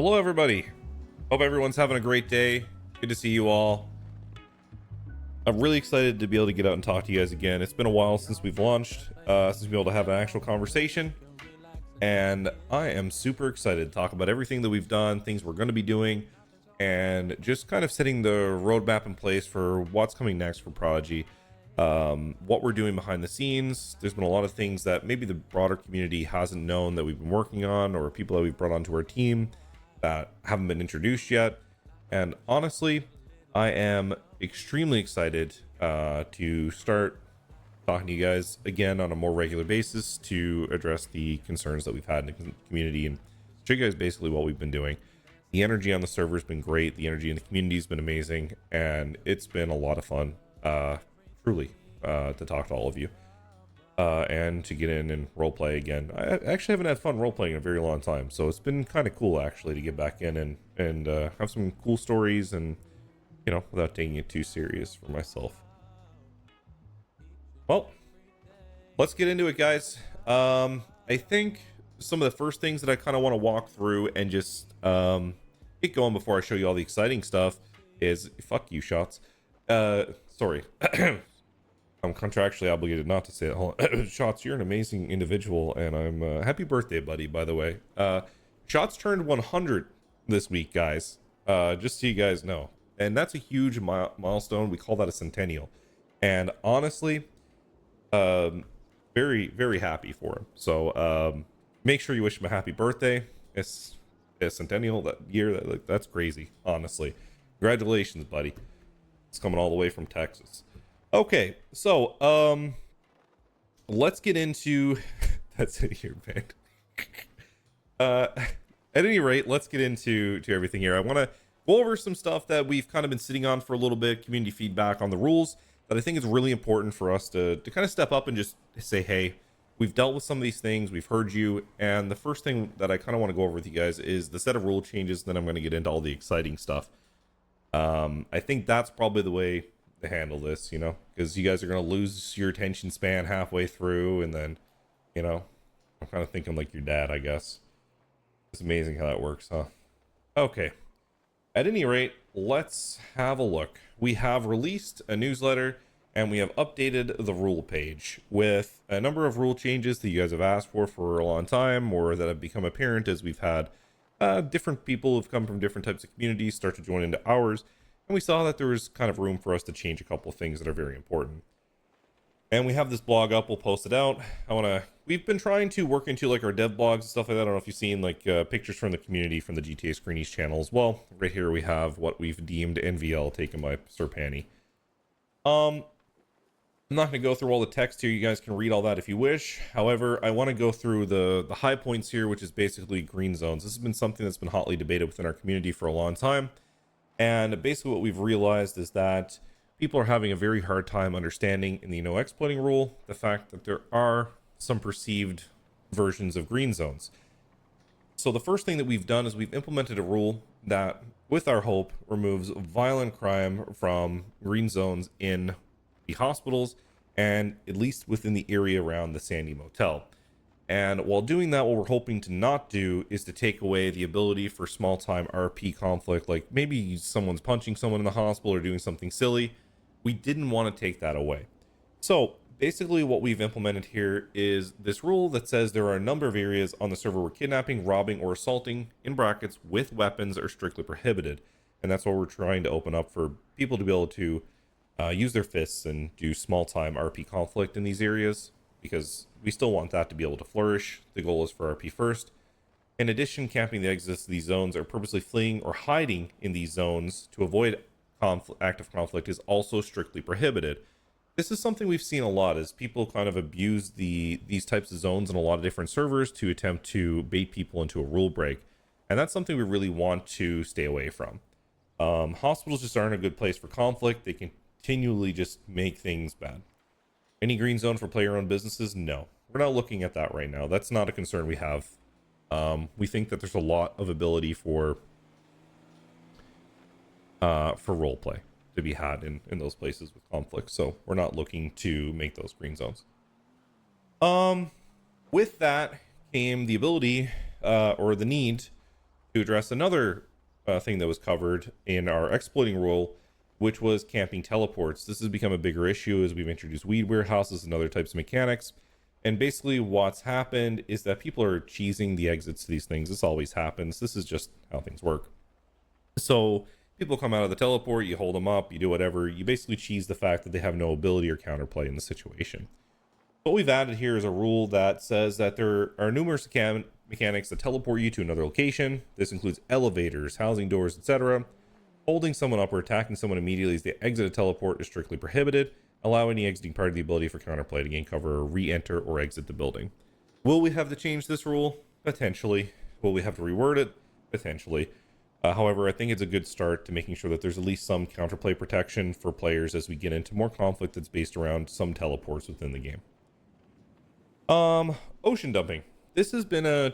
Hello everybody, hope everyone's having a great day. Good to see you all. I'm really excited to be able to get out and talk to you guys again. It's been a while since we've launched, since we've been able to have an actual conversation, and I am super excited to talk about everything that we've done, things we're going to be doing, and just kind of setting the roadmap in place for what's coming next for Prodigy, what we're doing behind the scenes. There's been a lot of things that maybe the broader community hasn't known that we've been working on, or people that we've brought onto our team that haven't been introduced yet. And honestly, I am extremely excited to start talking to you guys again on a more regular basis to address the concerns that we've had in the community and show you guys basically what we've been doing. The energy on the server has been great, the energy in the community has been amazing, and it's been a lot of fun, truly, to talk to all of you. And to get in and role play again. I actually haven't had fun role playing in a very long time, so it's been kind of cool actually to get back in and have some cool stories, and you know, without taking it too serious for myself. Well, let's get into it, guys. I think some of the first things that I kind of want to walk through and just get going before I show you all the exciting stuff is fuck you, Shotz. Sorry. I'm contractually obligated not to say it. Hold on. Shotz, you're an amazing individual, and I'm happy birthday, buddy, by the way. Shotz turned 100 this week, guys, just so you guys know, and that's a huge milestone. We call that a centennial, and honestly, very, very happy for him. So make sure you wish him a happy birthday. It's a centennial that year. That's crazy, honestly. Congratulations, buddy. It's coming all the way from Texas. Okay, so let's get into that's it here, man. At any rate, let's get into everything here. I want to go over some stuff that we've kind of been sitting on for a little bit, community feedback on the rules that I think is really important for us to kind of step up and just say, hey, we've dealt with some of these things, we've heard you, and the first thing that I kind of want to go over with you guys is the set of rule changes. Then I'm going to get into all the exciting stuff. I think that's probably the way to handle this, you know, because you guys are going to lose your attention span halfway through, and then, you know, I'm kind of thinking like your dad, I guess. It's amazing how that works, huh? Okay, at any rate, let's have a look. We have released a newsletter and we have updated the rule page with a number of rule changes that you guys have asked for a long time, or that have become apparent as we've had different people who've come from different types of communities start to join into ours. And we saw that there was kind of room for us to change a couple of things that are very important. And we have this blog up, we'll post it out. We've been trying to work into like our dev blogs and stuff like that. I don't know if you've seen like pictures from the community from the GTA Screenies channel as well. Right here we have what we've deemed NVL taken by Sir Panny. I'm not going to go through all the text here. You guys can read all that if you wish. However, I want to go through the high points here, which is basically green zones. This has been something that's been hotly debated within our community for a long time. And basically what we've realized is that people are having a very hard time understanding in the no exploiting rule the fact that there are some perceived versions of green zones. So the first thing that we've done is we've implemented a rule that, with our hope, removes violent crime from green zones in the hospitals and at least within the area around the Sandy Motel. And while doing that, what we're hoping to not do is to take away the ability for small time RP conflict, like maybe someone's punching someone in the hospital or doing something silly. We didn't want to take that away. So basically what we've implemented here is this rule that says there are a number of areas on the server where kidnapping, robbing, or assaulting, in brackets, with weapons are strictly prohibited. And that's what we're trying to open up for people to be able to use their fists and do small time RP conflict in these areas, because we still want that to be able to flourish. The goal is for RP first. In addition, camping the exits to these zones or purposely fleeing or hiding in these zones to avoid active conflict is also strictly prohibited. This is something we've seen a lot, as people kind of abuse these types of zones in a lot of different servers to attempt to bait people into a rule break. And that's something we really want to stay away from. Hospitals just aren't a good place for conflict. They continually just make things bad. Any green zone for player-owned businesses? No, we're not looking at that right now. That's not a concern we have. We think that there's a lot of ability for roleplay to be had in those places with conflict. So we're not looking to make those green zones. With that came the ability or the need to address another thing that was covered in our exploiting rule, which was camping teleports. This has become a bigger issue as we've introduced weed warehouses and other types of mechanics. And basically what's happened is that people are cheesing the exits to these things. This always happens. This is just how things work. So people come out of the teleport, you hold them up, you do whatever. You basically cheese the fact that they have no ability or counterplay in the situation. What we've added here is a rule that says that there are numerous mechanics that teleport you to another location. This includes elevators, housing doors, etc. Holding someone up or attacking someone immediately as they exit a teleport is strictly prohibited. Allow any exiting party the ability for counterplay to gain cover or re-enter or exit the building. Will we have to change this rule? Potentially. Will we have to reword it? Potentially. However, I think it's a good start to making sure that there's at least some counterplay protection for players as we get into more conflict that's based around some teleports within the game. Ocean dumping. This has been a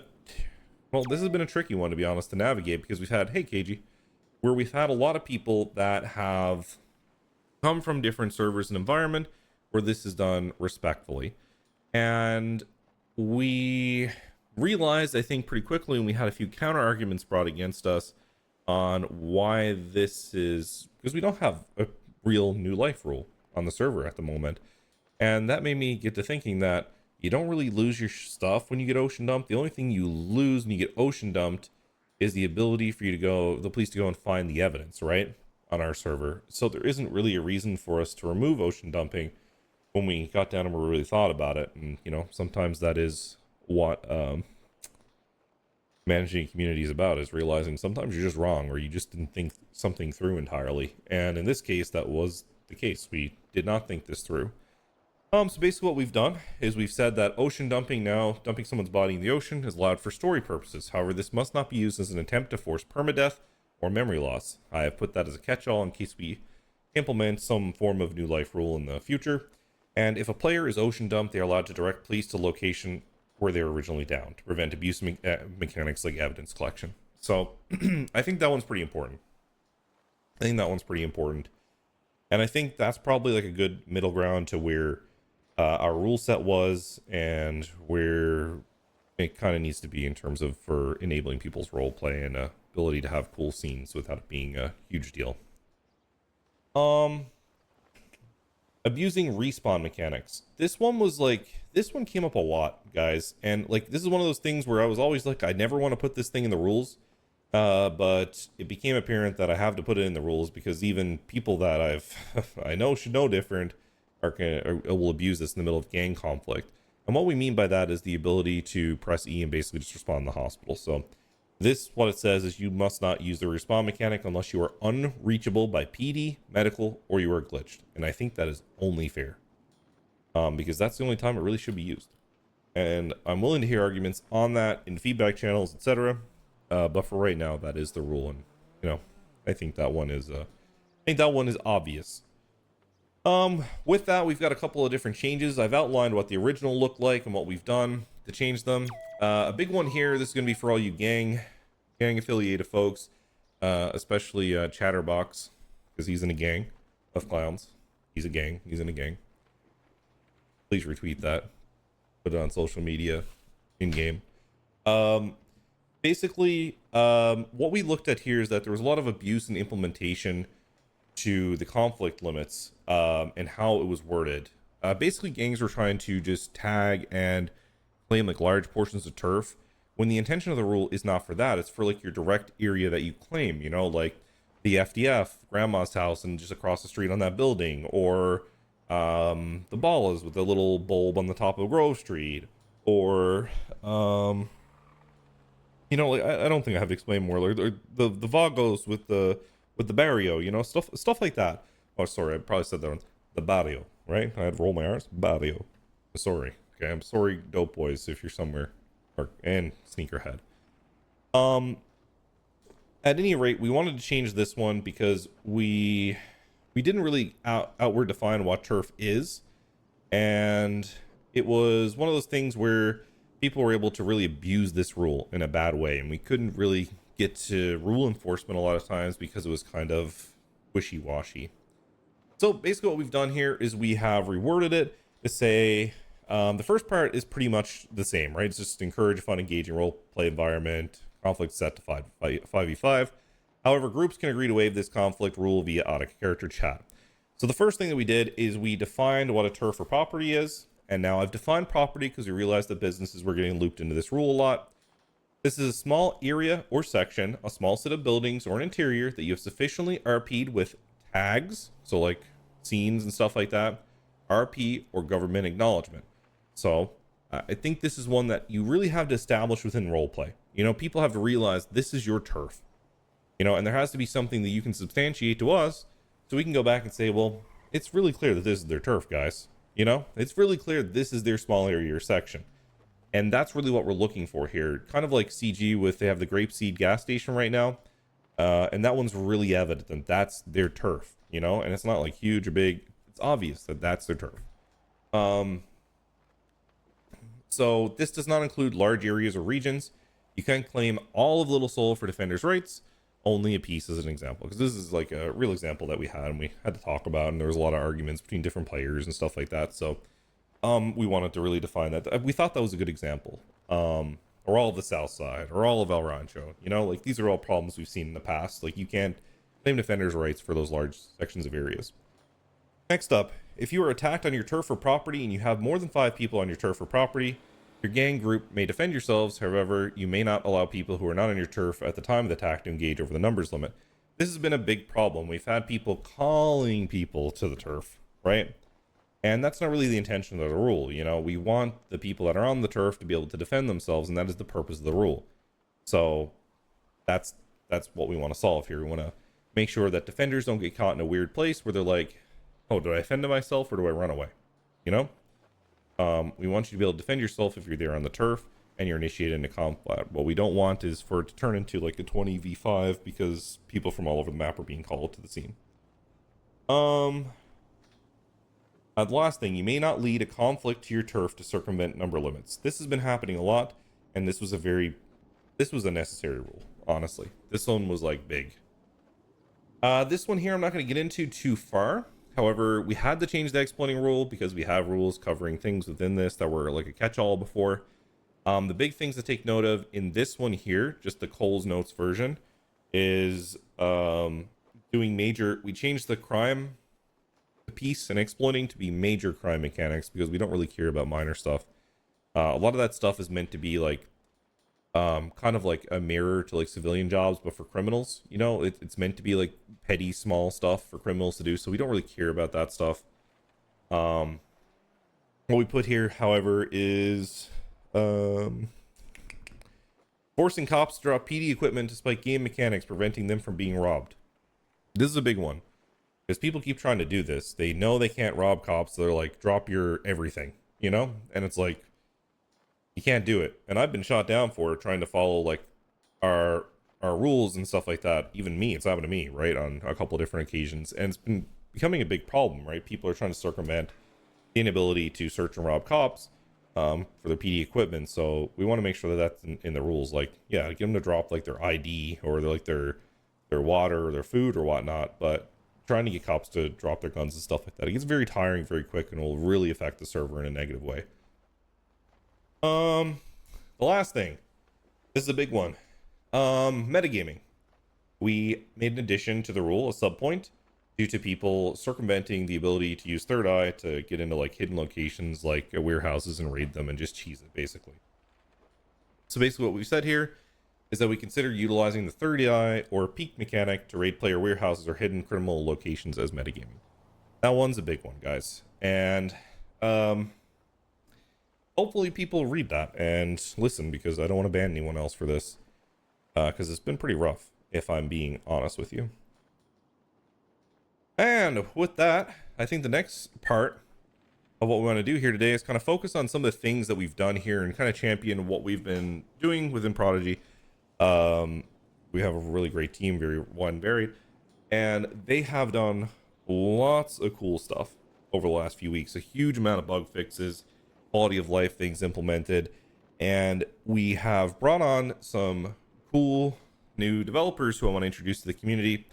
tricky one, to be honest, to navigate, because we've had, hey KG, where we've had a lot of people that have come from different servers and environment where this is done respectfully. And we realized, I think pretty quickly, and we had a few counter arguments brought against us on why this is, because we don't have a real new life rule on the server at the moment. And that made me get to thinking that you don't really lose your stuff when you get ocean dumped. The only thing you lose when you get ocean dumped is the ability for you to go, the police to go and find the evidence, right, on our server. So there isn't really a reason for us to remove ocean dumping when we got down and we really thought about it. And, you know, sometimes that is what managing a community is about, is realizing sometimes you're just wrong, or you just didn't think something through entirely. And in this case, that was the case. We did not think this through. So basically what we've done is we've said that ocean dumping now, dumping someone's body in the ocean, is allowed for story purposes. However, this must not be used as an attempt to force permadeath or memory loss. I have put that as a catch-all in case we implement some form of new life rule in the future. And if a player is ocean dumped, they are allowed to direct police to location where they were originally down to prevent abuse mechanics like evidence collection. So I think that one's pretty important. And I think that's probably like a good middle ground to where our rule set was and where it kind of needs to be in terms of for enabling people's role play and ability to have cool scenes without it being a huge deal. Abusing respawn mechanics. This one came up a lot, guys, and like this is one of those things where I was always like, I never want to put this thing in the rules, but it became apparent that I have to put it in the rules because even people that I know should know different will abuse this in the middle of gang conflict. And what we mean by that is the ability to press E and basically just respawn in the hospital. So this, what it says is you must not use the respawn mechanic unless you are unreachable by PD, medical, or you are glitched. And I think that is only fair, because that's the only time it really should be used. And I'm willing to hear arguments on that in feedback channels, etc. But for right now, that is the rule. And, you know, I think that one is obvious. With that, we've got a couple of different changes. I've outlined what the original looked like and what we've done to change them. A big one here, this is going to be for all you gang affiliated folks, especially Chatterbox, because he's in a gang of clowns. He's in a gang. Please retweet that. Put it on social media in-game. Basically, what we looked at here is that there was a lot of abuse in implementation to the conflict limits and how it was worded. Basically, gangs were trying to just tag and claim like large portions of turf when the intention of the rule is not for that. It's for like your direct area that you claim, you know, like the FDF, grandma's house, and just across the street on that building, or the Ballas with the little bulb on the top of Grove Street, or you know, like I don't think I have to explain more. Like the Vagos with the barrio, you know, stuff like that. Oh, sorry, I probably said that wrong. The barrio, right? I had to roll my R's. Barrio. Sorry. Okay, I'm sorry, dope boys, if you're somewhere, and sneakerhead. At any rate, we wanted to change this one because we didn't really outward define what turf is, and it was one of those things where people were able to really abuse this rule in a bad way, and we couldn't really get to rule enforcement a lot of times because it was kind of wishy-washy. So basically what we've done here is we have reworded it to say the first part is pretty much the same, right? It's just encourage a fun, engaging role play environment, conflict set to 5v5. However, groups can agree to waive this conflict rule via out-of-character chat. So the first thing that we did is we defined what a turf or property is. And now I've defined property because we realized that businesses were getting looped into this rule a lot. This is a small area or section, a small set of buildings or an interior that you have sufficiently RP'd with tags, so like scenes and stuff like that, RP or government acknowledgement. So I think this is one that you really have to establish within roleplay. You know, people have to realize this is your turf, you know, and there has to be something that you can substantiate to us so we can go back and say, well, it's really clear that this is their turf, guys. You know, it's really clear this is their small area or section. And that's really what we're looking for here. Kind of like CG with, they have the Grapeseed gas station right now. And that one's really evident that that's their turf, you know, and it's not like huge or big. It's obvious that that's their turf. So this does not include large areas or regions. You can't claim all of Little Seoul for defenders' rights, only a piece as an example. Because this is like a real example that we had and we had to talk about, and there was a lot of arguments between different players and stuff like that. So we wanted to really define that. We thought that was a good example. Or all of the South Side, or all of El Rancho. You know, like these are all problems we've seen in the past. Like you can't claim defenders' rights for those large sections of areas. Next up, if you are attacked on your turf or property and you have more than 5 people on your turf or property, your gang group may defend yourselves. However, you may not allow people who are not on your turf at the time of the attack to engage over the numbers limit. This has been a big problem. We've had people calling people to the turf, right? And that's not really the intention of the rule. You know, we want the people that are on the turf to be able to defend themselves, and that is the purpose of the rule. So that's what we want to solve here. We want to make sure that defenders don't get caught in a weird place where they're like, oh, do I defend myself or do I run away? You know? We want you to be able to defend yourself if you're there on the turf and you're initiated into combat. What we don't want is for it to turn into like a 20v5 because people from all over the map are being called to the scene. The last thing, you may not lead a conflict to your turf to circumvent number limits. This has been happening a lot, and this was a necessary rule, honestly. This one was like big. This one here I'm not going to get into too far. However, we had to change the exploiting rule because we have rules covering things within this that were like a catch-all before. The big things to take note of in this one here, just the Cole's Notes version, is we changed the crime piece and exploiting to be major crime mechanics because we don't really care about minor stuff. A lot of that stuff is meant to be like kind of like a mirror to like civilian jobs, but for criminals. You know, it's meant to be like petty small stuff for criminals to do, so we don't really care about that stuff. What we put here, however, is forcing cops to drop PD equipment despite game mechanics preventing them from being robbed. This is a big one because people keep trying to do this. They know they can't rob cops, so they're like, drop your everything, you know? And it's like, you can't do it. And I've been shot down for trying to follow like our rules and stuff like that. Even me, it's happened to me, right, on a couple of different occasions, and it's been becoming a big problem, right? People are trying to circumvent the inability to search and rob cops for their PD equipment. So we want to make sure that that's in the rules. Like, yeah, get them to drop like their ID or their water or their food or whatnot, but trying to get cops to drop their guns and stuff like that, it gets very tiring very quick and will really affect the server in a negative way. The last thing, this is a big one. Metagaming. We made an addition to the rule, a subpoint, due to people circumventing the ability to use Third Eye to get into like hidden locations like warehouses and raid them and just cheese it, basically. So basically what we've said here is that we consider utilizing the Third Eye or Peek mechanic to raid player warehouses or hidden criminal locations as metagaming. That one's a big one, guys. And hopefully people read that and listen, because I don't want to ban anyone else for this. Because it's been pretty rough, if I'm being honest with you. And with that, I think the next part of what we want to do here today is kind of focus on some of the things that we've done here and kind of champion what we've been doing within Prodigy. We have a really great team, very wide and varied, and they have done lots of cool stuff over the last few weeks. A huge amount of bug fixes, quality of life things implemented, and we have brought on some cool new developers who I want to introduce to the community,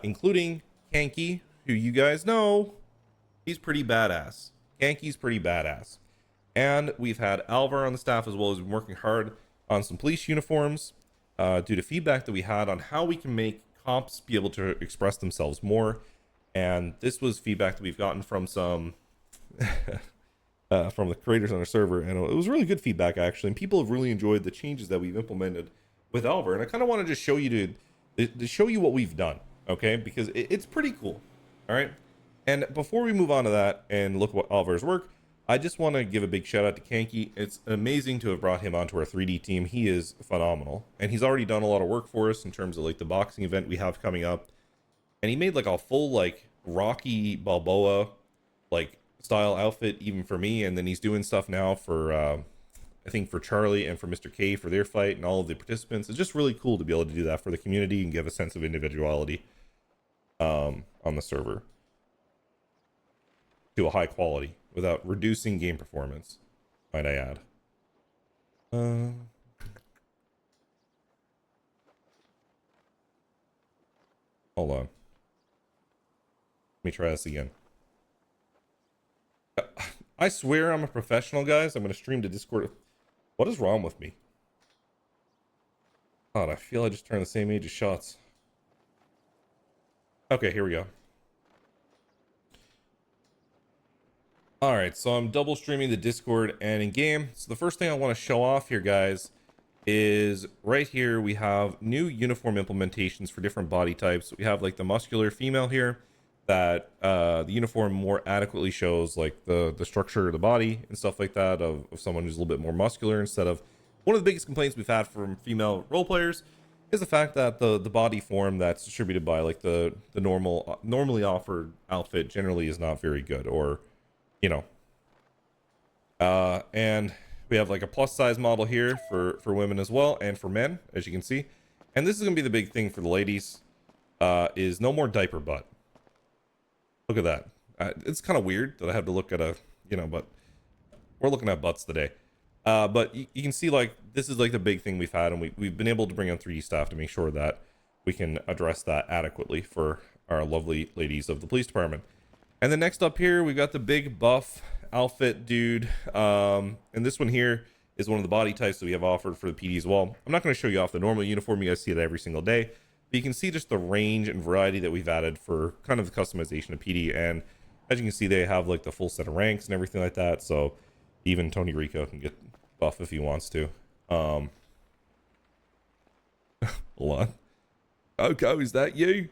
including Kanky, who you guys know, he's pretty badass. Kanky's pretty badass. And we've had Alvar on the staff as well, as been working hard on some police uniforms. due to feedback that we had on how we can make comps be able to express themselves more. And this was feedback that we've gotten from some from the creators on our server, and it was really good feedback actually. And people have really enjoyed the changes that we've implemented with Alvar. And I kind of want to just show you to show you what we've done, okay? Because it's pretty cool. All right. And before we move on to that and look at what Alvar's work, I just want to give a big shout out to Kanki. It's amazing to have brought him onto our 3D team. He is phenomenal, and he's already done a lot of work for us in terms of like the boxing event we have coming up. And he made like a full like Rocky Balboa like style outfit even for me. And then he's doing stuff now for I think for Charlie and for Mr. K for their fight and all of the participants. It's just really cool to be able to do that for the community and give a sense of individuality on the server to a high quality without reducing game performance, might I add. Hold on. Let me try this again. I swear I'm a professional, guys. I'm going to stream to Discord. What is wrong with me? God, I feel I just turned the same age as Shotz. Okay, here we go. Alright, so I'm double streaming the Discord and in game. So the first thing I want to show off here, guys, is right here we have new uniform implementations for different body types. We have like the muscular female here that the uniform more adequately shows like the structure of the body and stuff like that of someone who's a little bit more muscular instead of one of the biggest complaints we've had from female role players is the fact that the body form that's distributed by like the normally offered outfit generally is not very good, or you know, and we have like a plus size model here for women as well and for men, as you can see. And this is gonna be the big thing for the ladies, is no more diaper butt. Look at that. It's kind of weird that I have to look at a, you know, but we're looking at butts today. But you can see like this is like the big thing we've had, and we've been able to bring on 3D staff to make sure that we can address that adequately for our lovely ladies of the police department. And then next up here, we've got the big buff outfit dude. And this one here is one of the body types that we have offered for the PD as well. I'm not going to show you off the normal uniform. You guys see it every single day. But you can see just the range and variety that we've added for kind of the customization of PD. And as you can see, they have like the full set of ranks and everything like that. So even Tony Rico can get buff if he wants to. Hold on. Okay, is that you?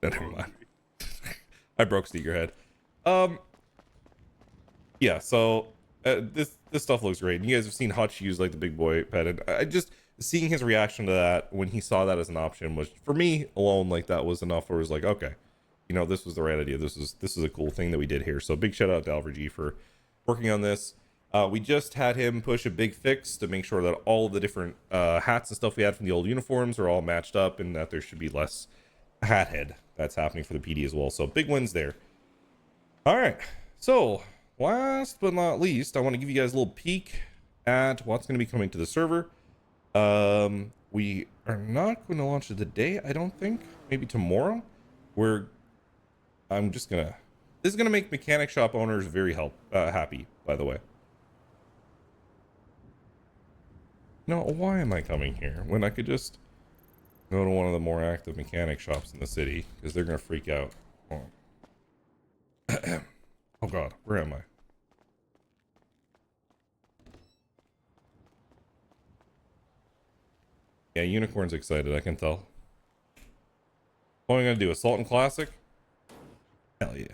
Never mind. I broke Sneakerhead. Yeah, so this stuff looks great. And you guys have seen Hutch use like the big boy pet, and I just seeing his reaction to that when he saw that as an option was, for me alone, like that was enough where it was like, okay, you know, this was the right idea. This is a cool thing that we did here. So big shout out to Alvar G for working on this. We just had him push a big fix to make sure that all of the different hats and stuff we had from the old uniforms are all matched up, and that there should be less hat head that's happening for the PD as well. So big wins there. All right, so last but not least, I want to give you guys a little peek at what's going to be coming to the server. We are not going to launch it today, I don't think. Maybe tomorrow. This is gonna make mechanic shop owners very happy, by the way. No, why am I coming here when I could just go to one of the more active mechanic shops in the city? Because they're gonna freak out. Oh. Oh god, where am I? Yeah, Unicorn's excited, I can tell. What am I gonna do? Assault and Classic? Hell yeah.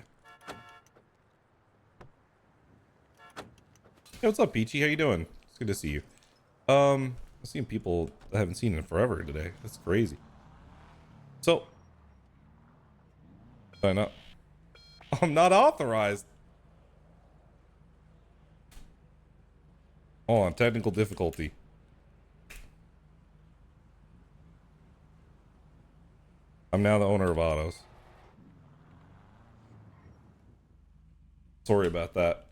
Hey, what's up, Peachy? How you doing? It's good to see you. I've seen people I haven't seen in forever today. That's crazy. So, I'm not authorized. Hold on, technical difficulty. I'm now the owner of autos. Sorry about that.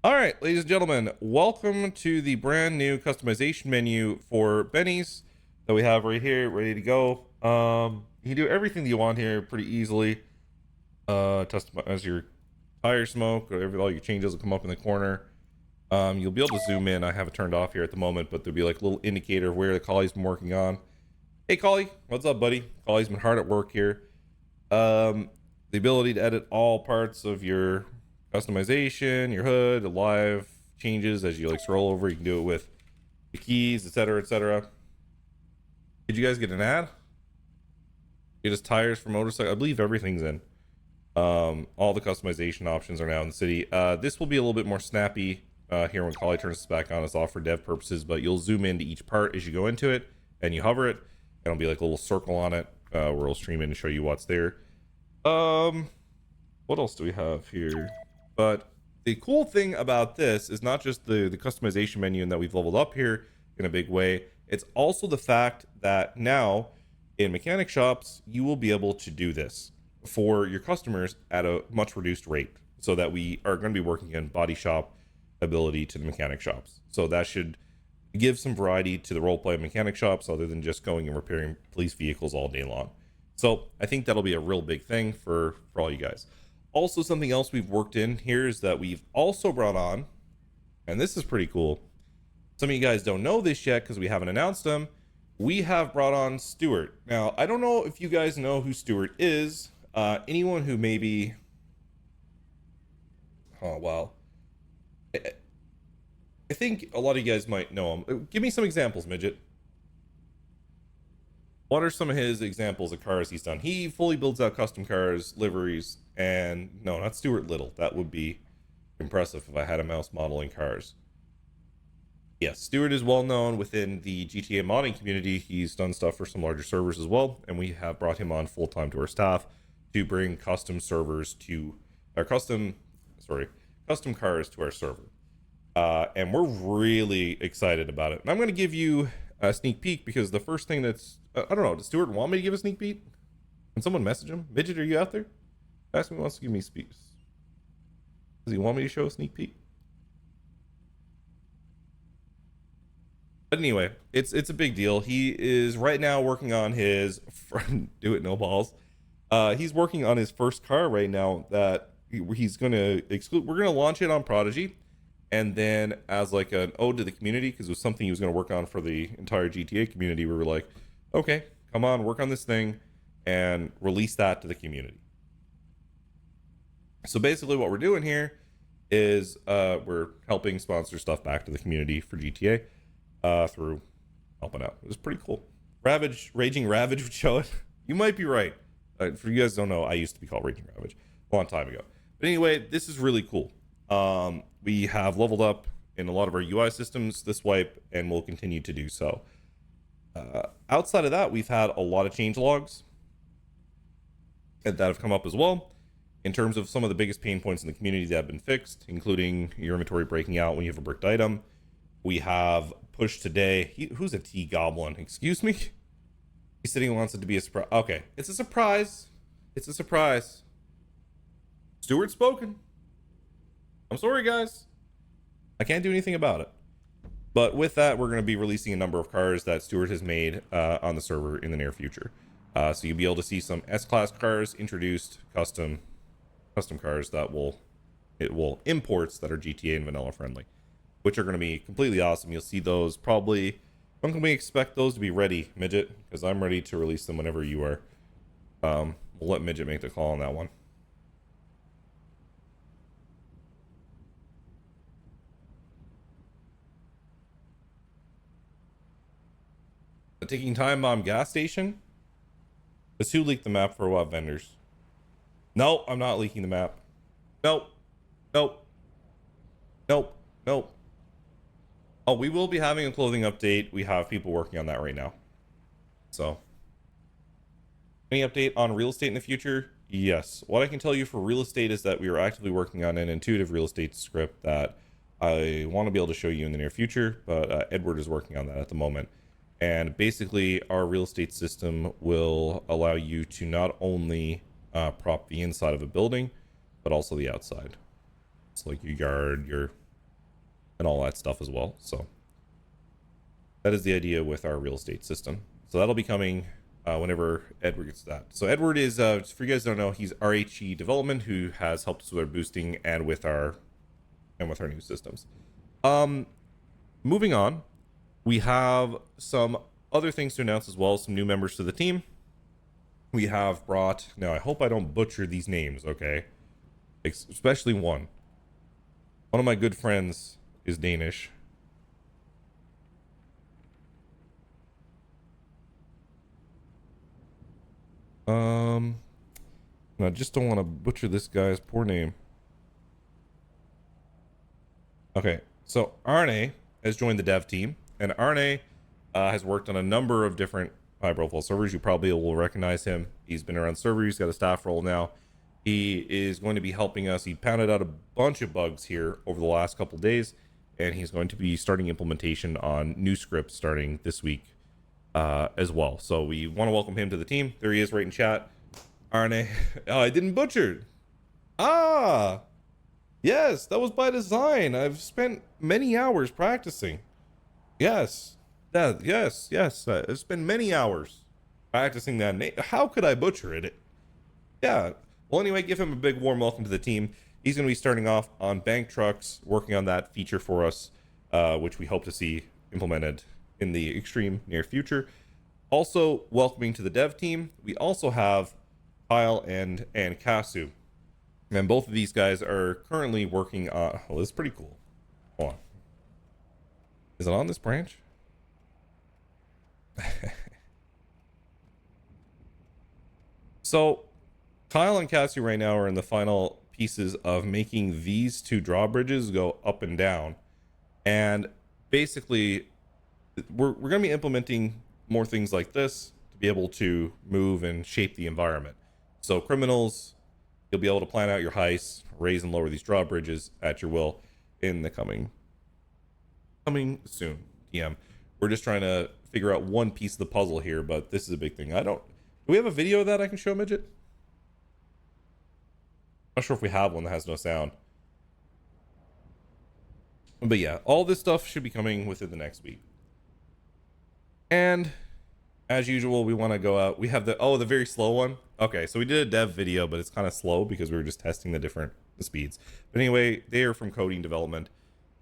All right, ladies and gentlemen, welcome to the brand new customization menu for Benny's that we have right here, ready to go. You can do everything that you want here pretty easily. Customize your tire smoke, or all your changes will come up in the corner. You'll be able to zoom in. I have it turned off here at the moment, but there'll be like a little indicator of where the collie's been working on. Hey Collie, what's up, buddy? Collie's been hard at work here. The ability to edit all parts of your customization, your hood, the live changes as you like scroll over. You can do it with the keys, etc., etc. Did you guys get an ad? Get us tires for motorcycle. I believe everything's in. All the customization options are now in the city. This will be a little bit more snappy here when Collie turns this back on. It's all for dev purposes, but you'll zoom into each part as you go into it and you hover it, and it'll be like a little circle on it where it'll stream in and show you what's there. What else do we have here? But the cool thing about this is not just the customization menu and that we've leveled up here in a big way. It's also the fact that now in mechanic shops, you will be able to do this for your customers at a much reduced rate, so that we are going to be working in body shop ability to the mechanic shops. So that should give some variety to the roleplay of mechanic shops other than just going and repairing police vehicles all day long. So I think that'll be a real big thing for all you guys. Also, something else we've worked in here is that we've also brought on, and this is pretty cool. Some of you guys don't know this yet because we haven't announced them. We have brought on Stuart. Now, I don't know if you guys know who Stuart is. Anyone who maybe... Oh, wow. I think a lot of you guys might know him. Give me some examples, Midget. What are some of his examples of cars he's done? He fully builds out custom cars, liveries, and... No, not Stuart Little. That would be impressive if I had a mouse modeling cars. Yes, Stuart is well known within the GTA modding community. He's done stuff for some larger servers as well, and we have brought him on full-time to our staff to bring custom servers to our custom cars to our server. And we're really excited about it. And I'm going to give you a sneak peek because the first thing that's I don't know, does Stuart want me to give a sneak peek? Can someone message him? Midget, are you out there? Ask me, wants to give me speaks. Does he want me to show a sneak peek? But anyway, it's a big deal. He is right now working on his do it no balls. He's working on his first car right now that he's going to exclude. We're going to launch it on Prodigy, and then as like an ode to the community, because it was something he was going to work on for the entire GTA community. We were like, okay, come on, work on this thing and release that to the community. So basically what we're doing here is we're helping sponsor stuff back to the community for GTA. Through helping out. It was pretty cool. Raging Ravage would show it. You might be right. For you guys who don't know, I used to be called Raging Ravage a long time ago. But anyway, this is really cool. We have leveled up in a lot of our UI systems this wipe, and we'll continue to do so. Outside of that, we've had a lot of change logs that have come up as well, in terms of some of the biggest pain points in the community that have been fixed, including your inventory breaking out when you have a bricked item. We have pushed today. Who's a T Goblin? Excuse me? He's sitting and wants it to be a surprise. Okay, it's a surprise. It's a surprise. Stuart spoken. I'm sorry, guys. I can't do anything about it. But with that, we're going to be releasing a number of cars that Stuart has made on the server in the near future. So you'll be able to see some S-Class cars introduced, custom cars that will imports that are GTA and vanilla friendly, which are going to be completely awesome. You'll see those probably. When can we expect those to be ready, Midget? Because I'm ready to release them whenever you are. We'll let Midget make the call on that one. The Ticking Time Bomb gas station. Let's who leaked the map for what vendors? No, I'm not leaking the map. Nope. Nope. Nope. Nope. Oh, we will be having a clothing update. We have people working on that right now. So, any update on real estate in the future? Yes. What I can tell you for real estate is that we are actively working on an intuitive real estate script that I want to be able to show you in the near future, but Edward is working on that at the moment. And basically, our real estate system will allow you to not only prop the inside of a building, but also the outside. It's like your yard, and all that stuff as well. So that is the idea with our real estate system. So that'll be coming whenever Edward gets to that. So Edward is, for you guys who don't know, he's RHE development, who has helped us with our boosting and with our new systems. Moving on, we have some other things to announce as well. Some new members to the team. We have brought, now I hope I don't butcher these names, okay? Especially one. One of my good friends is Danish. And I just don't want to butcher this guy's poor name. Okay, so Arne has joined the dev team, and Arne has worked on a number of different high-profile servers. You probably will recognize him. He's been around servers. He's got a staff role now. He is going to be helping us. He pounded out a bunch of bugs here over the last couple days, and he's going to be starting implementation on new scripts starting this week as well. So we want to welcome him to the team. There he is right in chat. Arne. Oh, I didn't butcher. Ah, yes, that was by design. I've spent many hours practicing. Yes, yes. I've spent many hours practicing that name. How could I butcher it? Yeah. Well, anyway, give him a big warm welcome to the team. He's going to be starting off on bank trucks, working on that feature for us, which we hope to see implemented in the extreme near future. Also, welcoming to the dev team, we also have Kyle and Casu. And both of these guys are currently working on... Oh, this is pretty cool. Hold on. Is it on this branch? So, Kyle and Cassie right now are in the final pieces of making these two drawbridges go up and down. And basically, we're going to be implementing more things like this to be able to move and shape the environment. So criminals, you'll be able to plan out your heists, raise and lower these drawbridges at your will in the coming soon. DM. We're just trying to figure out one piece of the puzzle here, but this is a big thing. Do we have a video of that I can show, Midget? Not sure if we have one that has no sound. But yeah, all this stuff should be coming within the next week. And as usual, we want to go out. We have the very slow one. Okay, so we did a dev video, but it's kind of slow because we were just testing the speeds. But anyway, they are from coding development.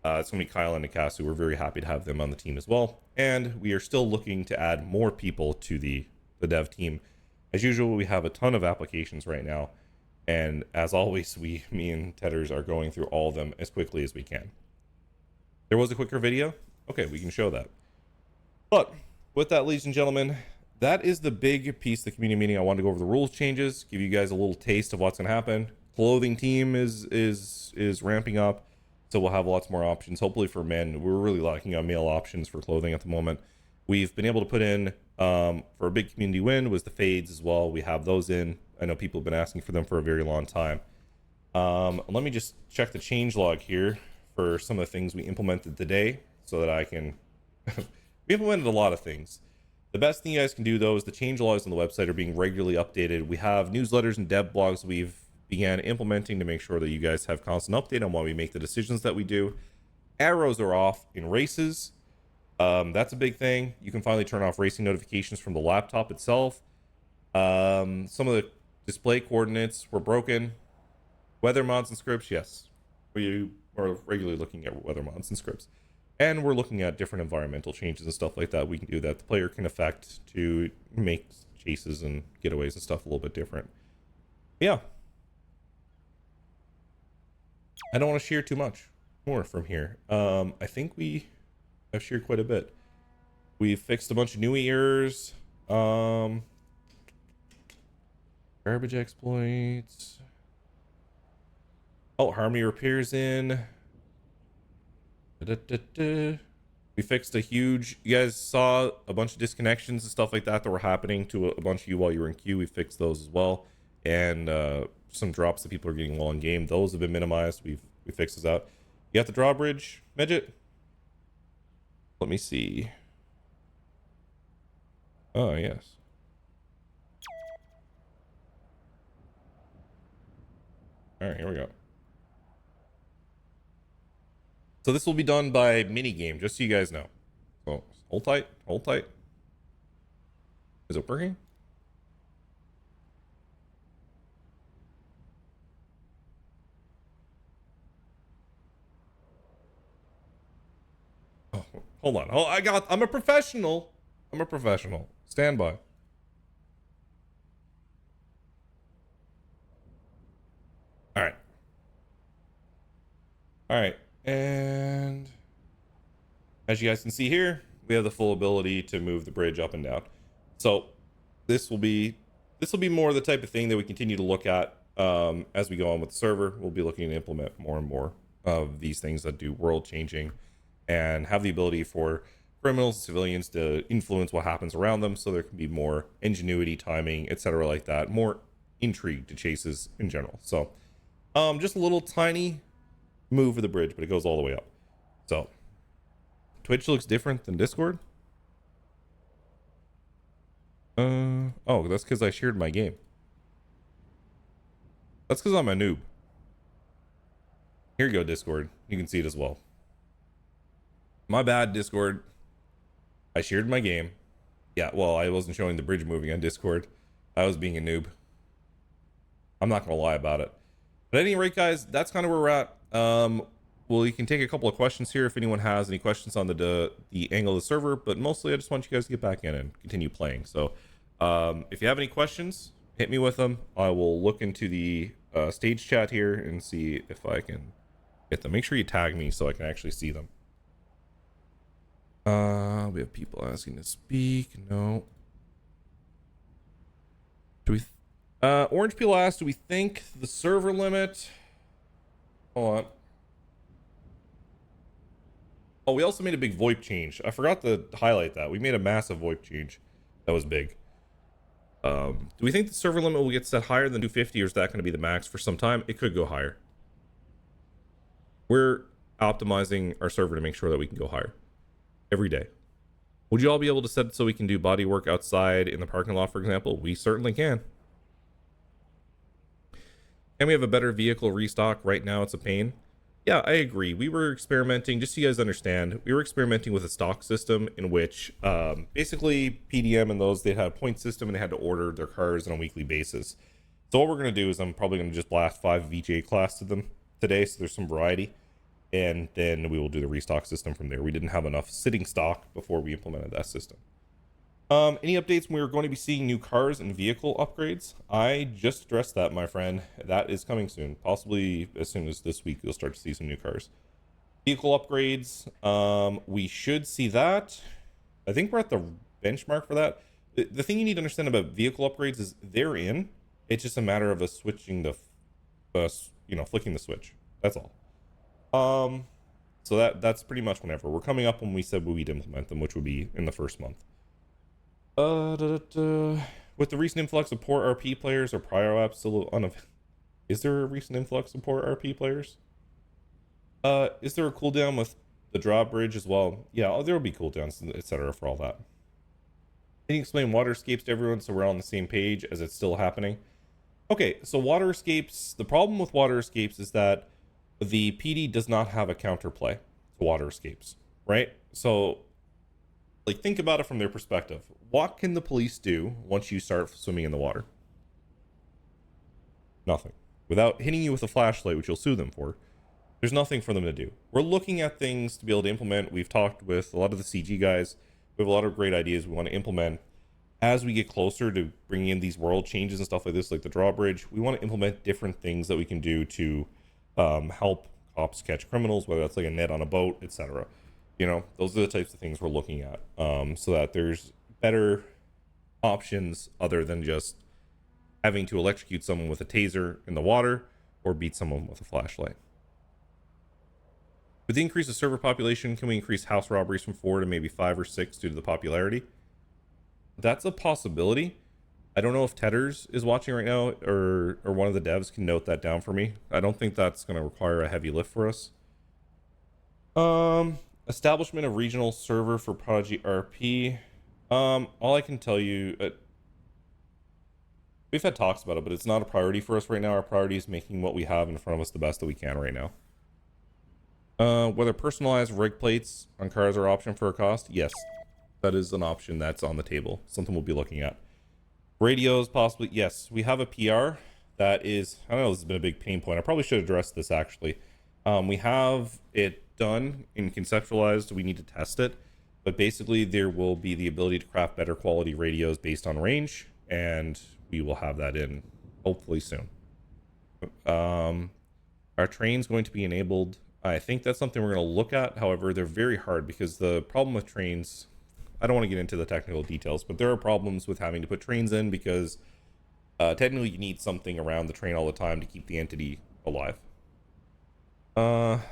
It's going to be Kyle and Nakasu. We're very happy to have them on the team as well. And we are still looking to add more people to the dev team. As usual, we have a ton of applications right now. And as always, me and Tedders are going through all of them as quickly as we can. There was a quicker video. Okay, we can show that. But with that, ladies and gentlemen, that is the big piece of the community meeting. I wanted to go over the rules changes, give you guys a little taste of what's going to happen. Clothing team is ramping up, so we'll have lots more options. Hopefully for men, we're really lacking on male options for clothing at the moment. We've been able to put in for a big community win was the fades as well. We have those in. I know people have been asking for them for a very long time. Let me just check the change log here for some of the things we implemented today so that I can... We implemented a lot of things. The best thing you guys can do, though, is the change logs on the website are being regularly updated. We have newsletters and dev blogs we've began implementing to make sure that you guys have constant update on why we make the decisions that we do. Arrows are off in races. That's a big thing. You can finally turn off racing notifications from the laptop itself. Some of the display coordinates were broken. Weather mods and scripts, yes. We are regularly looking at weather mods and scripts. And we're looking at different environmental changes and stuff like that. We can do that. The player can affect to make chases and getaways and stuff a little bit different. Yeah. I don't want to share too much more from here. I think we have shared quite a bit. We've fixed a bunch of new errors. Garbage exploits. Oh, harmony repairs in. We fixed a huge... You guys saw a bunch of disconnections and stuff like that were happening to a bunch of you while you were in queue. We fixed those as well. And some drops that people are getting while in game. Those have been minimized. We fixed those out. You got the drawbridge, Midget? Let me see. Oh, yes. Alright, here we go. So this will be done by minigame, just so you guys know. So hold tight, hold tight. Is it working? Hold on. Oh, I'm a professional. I'm a professional. Stand by. All right. All right. And as you guys can see here, we have the full ability to move the bridge up and down. So this will be more the type of thing that we continue to look at as we go on with the server. We'll be looking to implement more and more of these things that do world changing and have the ability for criminals and civilians to influence what happens around them, so there can be more ingenuity, timing, etc. like that, more intrigue to chases in general. So just a little tiny move of the bridge, but it goes all the way up. So Twitch looks different than Discord. Oh, that's because I shared my game. That's because I'm a noob. Here you go, Discord. You can see it as well. My bad, Discord. I shared my game. Yeah, well, I wasn't showing the bridge moving on Discord. I was being a noob. I'm not gonna lie about it. But at any rate, guys, that's kind of where we're at. Well, you can take a couple of questions here if anyone has any questions on the angle of the server, but mostly I just want you guys to get back in and continue playing. So if you have any questions, hit me with them. I will look into the stage chat here and see if I can get them. Make sure you tag me so I can actually see them. We have people asking to speak. No. Do we Orange Peel asked, do we think the server limit, hold on. Oh, we also made a big VoIP change. I forgot to highlight that. We made a massive VoIP change. That was big. Do we think the server limit will get set higher than 250, or is that going to be the max for some time? It could go higher. We're optimizing our server to make sure that we can go higher every day. Would you all be able to set it so we can do body work outside in the parking lot, for example? We certainly can. And we have a better vehicle restock. Right now, it's a pain. Yeah, I agree. We were experimenting, just so you guys understand, we were experimenting with a stock system in which basically PDM and those, they had a point system and they had to order their cars on a weekly basis. So what we're going to do is I'm probably going to just blast 5 VJ class to them today, so there's some variety. And then we will do the restock system from there. We didn't have enough sitting stock before we implemented that system. Any updates? We're going to be seeing new cars and vehicle upgrades. I just addressed that, my friend. That is coming soon. Possibly as soon as this week, you'll start to see some new cars. Vehicle upgrades. We should see that. I think we're at the benchmark for that. The thing you need to understand about vehicle upgrades is they're in. It's just a matter of us switching the, flicking the switch. That's all. So that's pretty much whenever. We're coming up when we said we'd implement them, which would be in the first month. With the recent influx of poor RP players, or prior apps still is there a recent influx of poor RP players? Is there a cooldown with the drawbridge as well? Yeah, there will be cooldowns, etc. for all that. Can you explain water escapes to everyone so we're all on the same page as it's still happening? Okay, so water escapes, the problem with water escapes is that the PD does not have a counterplay to water escapes, right? So, like, think about it from their perspective. What can the police do once you start swimming in the water? Nothing. Without hitting you with a flashlight, which you'll sue them for, there's nothing for them to do. We're looking at things to be able to implement. We've talked with a lot of the CG guys. We have a lot of great ideas we want to implement. As we get closer to bringing in these world changes and stuff like this, like the drawbridge, we want to implement different things that we can do to help cops catch criminals, whether that's like a net on a boat, etc. You know, those are the types of things we're looking at, so that there's better options other than just having to electrocute someone with a taser in the water or beat someone with a flashlight. With the increase of server population, can we increase house robberies from 4 to maybe 5 or 6 due to the popularity? That's a possibility. I don't know if Tedders is watching right now, or one of the devs can note that down for me. I don't think that's going to require a heavy lift for us. Establishment of regional server for Prodigy RP. All I can tell you, we've had talks about it, but it's not a priority for us right now. Our priority is making what we have in front of us the best that we can right now. Whether personalized rig plates on cars are an option for a cost? Yes, that is an option that's on the table. Something we'll be looking at. Radios, possibly. Yes, we have a PR that is, I don't know, this has been a big pain point. I probably should address this actually. We have it done and conceptualized. We need to test it. But basically, there will be the ability to craft better quality radios based on range, and we will have that in hopefully soon. Our train's going to be enabled. I think that's something we're going to look at. However, they're very hard because the problem with trains, I don't want to get into the technical details, but there are problems with having to put trains in because technically you need something around the train all the time to keep the entity alive. Are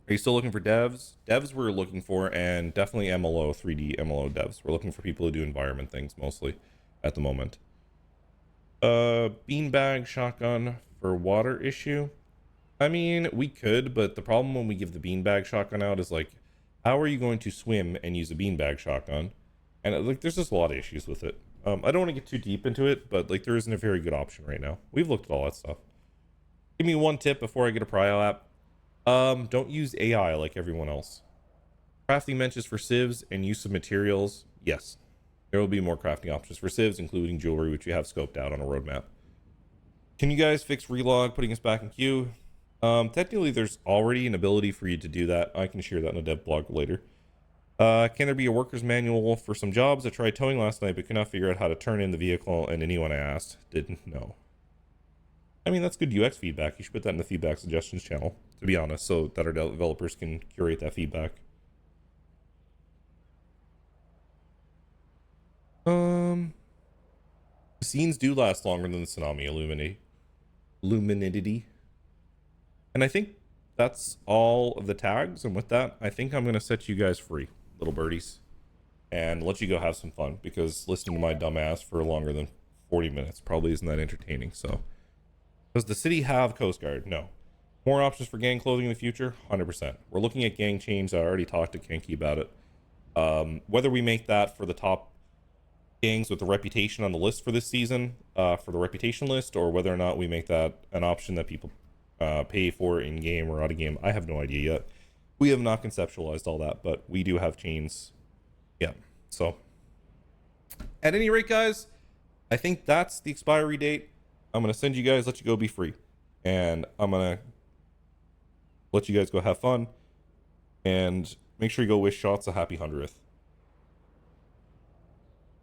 you still looking for devs? Devs we're looking for, and definitely MLO, 3D MLO devs. We're looking for people who do environment things mostly at the moment. Beanbag shotgun for water issue. I mean, we could, but the problem when we give the beanbag shotgun out is like, how are you going to swim and use a beanbag shotgun? And like, there's just a lot of issues with it. I don't want to get too deep into it, but like, there isn't a very good option right now. We've looked at all that stuff. Give me one tip before I get a prio app. Don't use AI like everyone else. Crafting benches for civs and use of materials. Yes, there will be more crafting options for civs, including jewelry, which we have scoped out on a roadmap. Can you guys fix relog, putting us back in queue? Technically, there's already an ability for you to do that. I can share that in a dev blog later. Can there be a worker's manual for some jobs? I tried towing last night, but could not figure out how to turn in the vehicle, and anyone I asked didn't know. I mean, that's good UX feedback. You should put that in the feedback suggestions channel, to be honest, so that our developers can curate that feedback. Scenes do last longer than the tsunami luminity. And I think that's all of the tags. And with that, I think I'm going to set you guys free, little birdies, and let you go have some fun, because listening to my dumb ass for longer than 40 minutes probably isn't that entertaining. So, does the city have Coast Guard? No. More options for gang clothing in the future? 100%. We're looking at gang change. I already talked to Kenki about it. Whether we make that for the top gangs with the reputation on the list for this season, for the reputation list, or whether or not we make that an option that people pay for in game or out of game, I have no idea yet. We have not conceptualized all that, but we do have chains. Yeah. So, at any rate, guys, I think that's the expiry date. I'm gonna send you guys, let you go be free, and I'm gonna let you guys go have fun, and make sure you go wish Shotz a happy 100th.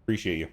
Appreciate you.